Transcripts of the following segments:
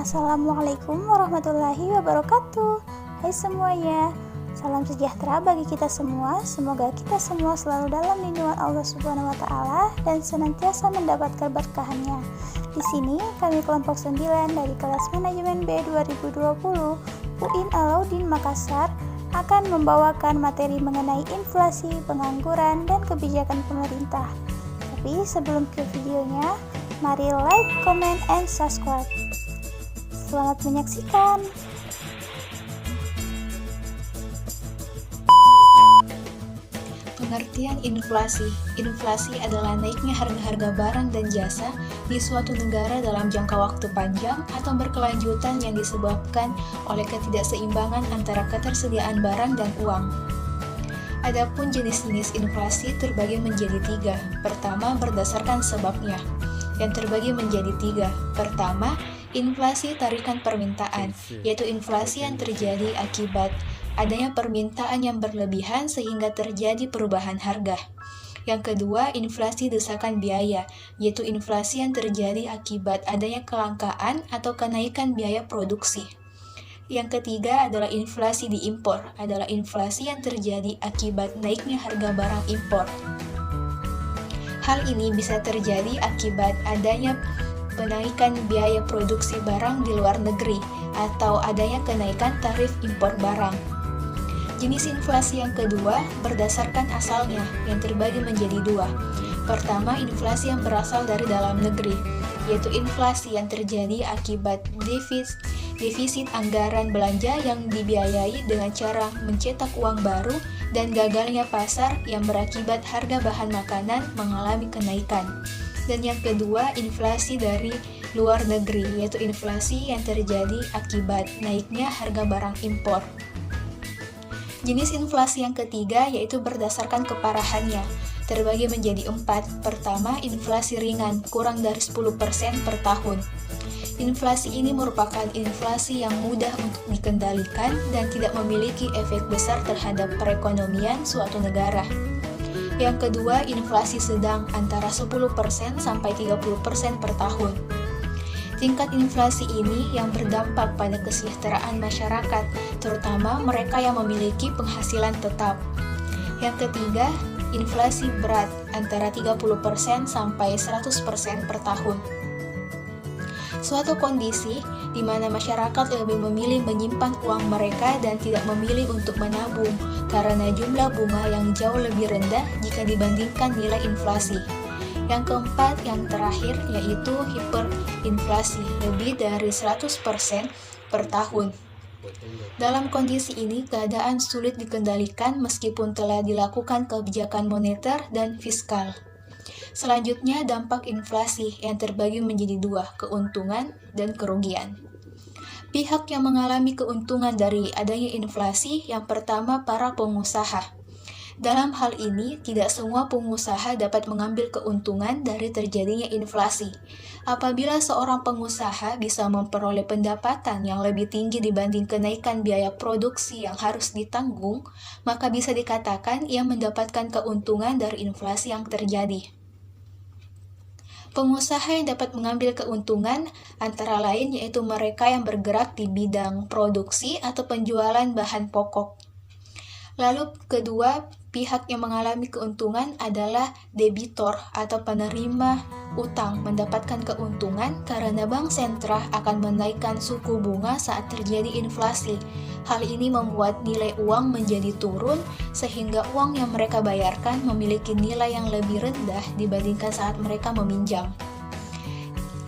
Assalamualaikum warahmatullahi wabarakatuh. Hai semuanya, salam sejahtera bagi kita semua. Semoga kita semua selalu dalam lindungan Allah Subhanahu wa taala dan senantiasa mendapatkan berkahannya. Di sini kami kelompok 9 dari kelas manajemen B 2020 UIN Alauddin Makassar akan membawakan materi mengenai inflasi, pengangguran, dan kebijakan pemerintah. Tapi sebelum ke videonya, mari like, comment, and subscribe. Selamat menyaksikan. Pengertian inflasi. Inflasi adalah naiknya harga-harga barang dan jasa di suatu negara dalam jangka waktu panjang atau berkelanjutan yang disebabkan oleh ketidakseimbangan antara ketersediaan barang dan uang. Adapun jenis-jenis inflasi terbagi menjadi 3. Pertama, berdasarkan sebabnya, yang terbagi menjadi 3. Pertama, inflasi tarikan permintaan, yaitu inflasi yang terjadi akibat adanya permintaan yang berlebihan sehingga terjadi perubahan harga. Yang kedua, inflasi desakan biaya, yaitu inflasi yang terjadi akibat adanya kelangkaan atau kenaikan biaya produksi. Yang ketiga adalah inflasi diimpor, adalah inflasi yang terjadi akibat naiknya harga barang impor. Hal ini bisa terjadi akibat adanya kenaikan biaya produksi barang di luar negeri atau adanya kenaikan tarif impor barang. Jenis inflasi yang kedua berdasarkan asalnya, yang terbagi menjadi 2. Pertama, inflasi yang berasal dari dalam negeri, yaitu inflasi yang terjadi akibat defisit anggaran belanja yang dibiayai dengan cara mencetak uang baru dan gagalnya pasar yang berakibat harga bahan makanan mengalami kenaikan. Dan yang kedua, inflasi dari luar negeri, yaitu inflasi yang terjadi akibat naiknya harga barang impor. Jenis inflasi yang ketiga yaitu berdasarkan keparahannya, terbagi menjadi 4. Pertama, inflasi ringan, kurang dari 10% per tahun. Inflasi ini merupakan inflasi yang mudah untuk dikendalikan dan tidak memiliki efek besar terhadap perekonomian suatu negara. Yang kedua, inflasi sedang antara 10% sampai 30% per tahun. Tingkat inflasi ini yang berdampak pada kesejahteraan masyarakat, terutama mereka yang memiliki penghasilan tetap. Yang ketiga, inflasi berat antara 30% sampai 100% per tahun. Suatu kondisi di mana masyarakat lebih memilih menyimpan uang mereka dan tidak memilih untuk menabung karena jumlah bunga yang jauh lebih rendah jika dibandingkan nilai inflasi. Yang keempat, yang terakhir, yaitu hiperinflasi, lebih dari 100% per tahun. Dalam kondisi ini, keadaan sulit dikendalikan meskipun telah dilakukan kebijakan moneter dan fiskal. Selanjutnya, dampak inflasi yang terbagi menjadi 2, keuntungan dan kerugian. Pihak yang mengalami keuntungan dari adanya inflasi, yang pertama para pengusaha. Dalam hal ini, tidak semua pengusaha dapat mengambil keuntungan dari terjadinya inflasi. Apabila seorang pengusaha bisa memperoleh pendapatan yang lebih tinggi dibanding kenaikan biaya produksi yang harus ditanggung, maka bisa dikatakan ia mendapatkan keuntungan dari inflasi yang terjadi. Pengusaha yang dapat mengambil keuntungan antara lain yaitu mereka yang bergerak di bidang produksi atau penjualan bahan pokok. Lalu kedua, pihak yang mengalami keuntungan adalah debitor atau penerima utang mendapatkan keuntungan karena bank sentral akan menaikkan suku bunga saat terjadi inflasi. Hal ini membuat nilai uang menjadi turun sehingga uang yang mereka bayarkan memiliki nilai yang lebih rendah dibandingkan saat mereka meminjam.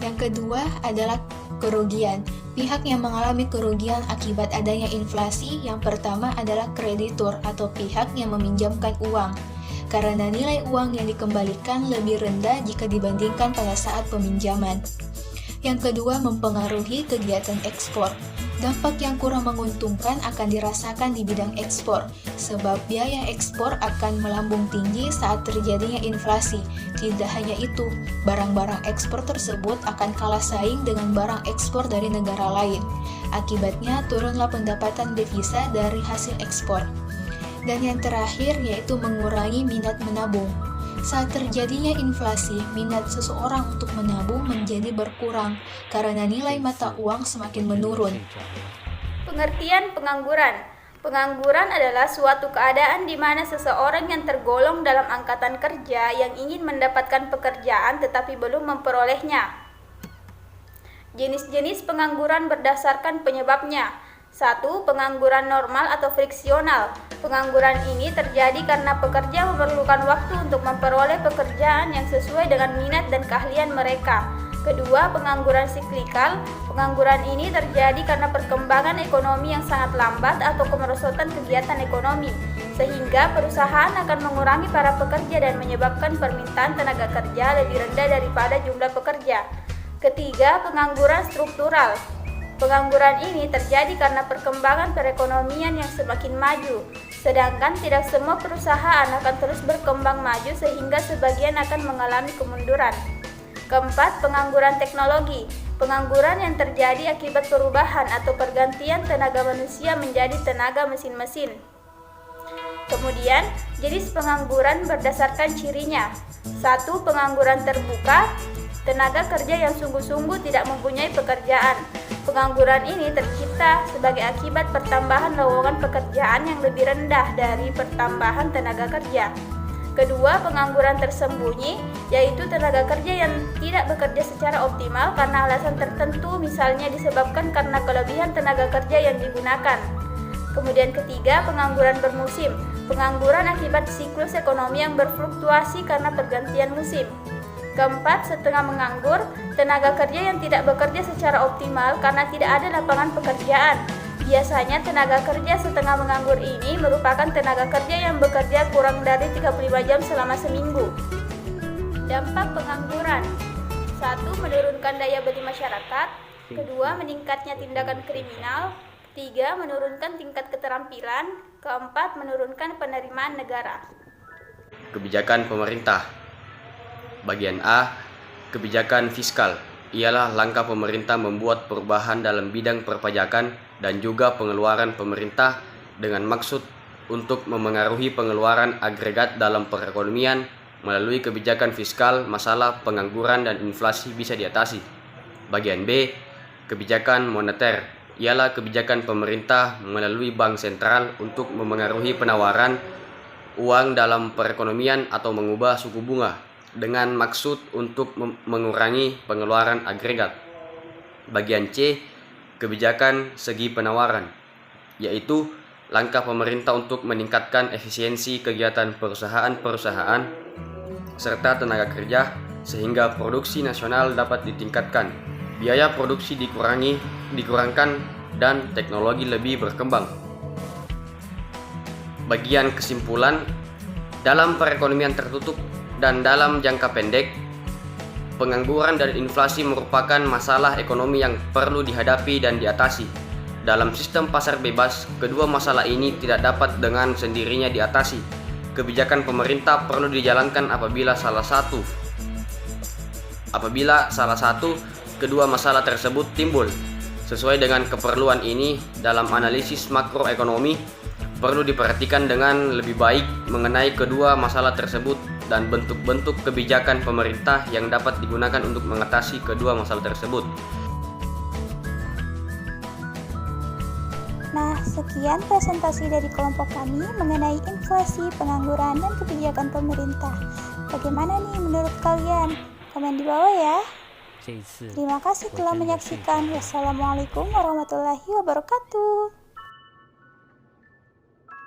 Yang kedua adalah kerugian. Pihak yang mengalami kerugian akibat adanya inflasi yang pertama adalah kreditur atau pihak yang meminjamkan uang, karena nilai uang yang dikembalikan lebih rendah jika dibandingkan pada saat peminjaman. Yang kedua, mempengaruhi kegiatan ekspor. Dampak yang kurang menguntungkan akan dirasakan di bidang ekspor, sebab biaya ekspor akan melambung tinggi saat terjadinya inflasi. Tidak hanya itu, barang-barang ekspor tersebut akan kalah saing dengan barang ekspor dari negara lain. Akibatnya, turunlah pendapatan devisa dari hasil ekspor. Dan yang terakhir, yaitu mengurangi minat menabung. Saat terjadinya inflasi, minat seseorang untuk menabung menjadi berkurang karena nilai mata uang semakin menurun. Pengertian pengangguran. Pengangguran adalah suatu keadaan di mana seseorang yang tergolong dalam angkatan kerja yang ingin mendapatkan pekerjaan tetapi belum memperolehnya. Jenis-jenis pengangguran berdasarkan penyebabnya. 1. Pengangguran normal atau friksional. Pengangguran ini terjadi karena pekerja memerlukan waktu untuk memperoleh pekerjaan yang sesuai dengan minat dan keahlian mereka. Kedua, pengangguran siklikal. Pengangguran ini terjadi karena perkembangan ekonomi yang sangat lambat atau kemerosotan kegiatan ekonomi, sehingga perusahaan akan mengurangi para pekerja dan menyebabkan permintaan tenaga kerja lebih rendah daripada jumlah pekerja. Ketiga, pengangguran struktural. Pengangguran ini terjadi karena perkembangan perekonomian yang semakin maju, sedangkan tidak semua perusahaan akan terus berkembang maju sehingga sebagian akan mengalami kemunduran. Keempat, pengangguran teknologi. Pengangguran yang terjadi akibat perubahan atau pergantian tenaga manusia menjadi tenaga mesin-mesin. Kemudian, jenis pengangguran berdasarkan cirinya. 1. Pengangguran terbuka. Tenaga kerja yang sungguh-sungguh tidak mempunyai pekerjaan. Pengangguran ini tercipta sebagai akibat pertambahan lowongan pekerjaan yang lebih rendah dari pertambahan tenaga kerja. Kedua, pengangguran tersembunyi, yaitu tenaga kerja yang tidak bekerja secara optimal karena alasan tertentu, misalnya disebabkan karena kelebihan tenaga kerja yang digunakan. Kemudian ketiga, pengangguran bermusim. Pengangguran akibat siklus ekonomi yang berfluktuasi karena pergantian musim. Keempat, setengah menganggur, tenaga kerja yang tidak bekerja secara optimal karena tidak ada lapangan pekerjaan. Biasanya tenaga kerja setengah menganggur ini merupakan tenaga kerja yang bekerja kurang dari 35 jam selama seminggu. Dampak pengangguran. 1. Menurunkan daya beli masyarakat. 2. Meningkatnya tindakan kriminal. 3. Menurunkan tingkat keterampilan. 4. Menurunkan penerimaan negara. Kebijakan pemerintah. Bagian A, kebijakan fiskal, ialah langkah pemerintah membuat perubahan dalam bidang perpajakan dan juga pengeluaran pemerintah dengan maksud untuk memengaruhi pengeluaran agregat dalam perekonomian. Melalui kebijakan fiskal, masalah pengangguran dan inflasi bisa diatasi. Bagian B, kebijakan moneter, ialah kebijakan pemerintah melalui bank sentral untuk memengaruhi penawaran uang dalam perekonomian atau mengubah suku bunga dengan maksud untuk mengurangi pengeluaran agregat. Bagian C, kebijakan segi penawaran, yaitu langkah pemerintah untuk meningkatkan efisiensi kegiatan perusahaan-perusahaan serta tenaga kerja sehingga produksi nasional dapat ditingkatkan, biaya produksi dikurangkan dan teknologi lebih berkembang. Bagian kesimpulan, dalam perekonomian tertutup dan dalam jangka pendek, pengangguran dan inflasi merupakan masalah ekonomi yang perlu dihadapi dan diatasi. Dalam sistem pasar bebas, kedua masalah ini tidak dapat dengan sendirinya diatasi. Kebijakan pemerintah perlu dijalankan apabila salah satu kedua masalah tersebut timbul. Sesuai dengan keperluan ini, dalam analisis makroekonomi perlu diperhatikan dengan lebih baik mengenai kedua masalah tersebut dan bentuk-bentuk kebijakan pemerintah yang dapat digunakan untuk mengatasi kedua masalah tersebut. Nah, sekian presentasi dari kelompok kami mengenai inflasi, pengangguran, dan kebijakan pemerintah. Bagaimana nih menurut kalian? Komen di bawah ya. Terima kasih telah menyaksikan. Wassalamualaikum warahmatullahi wabarakatuh.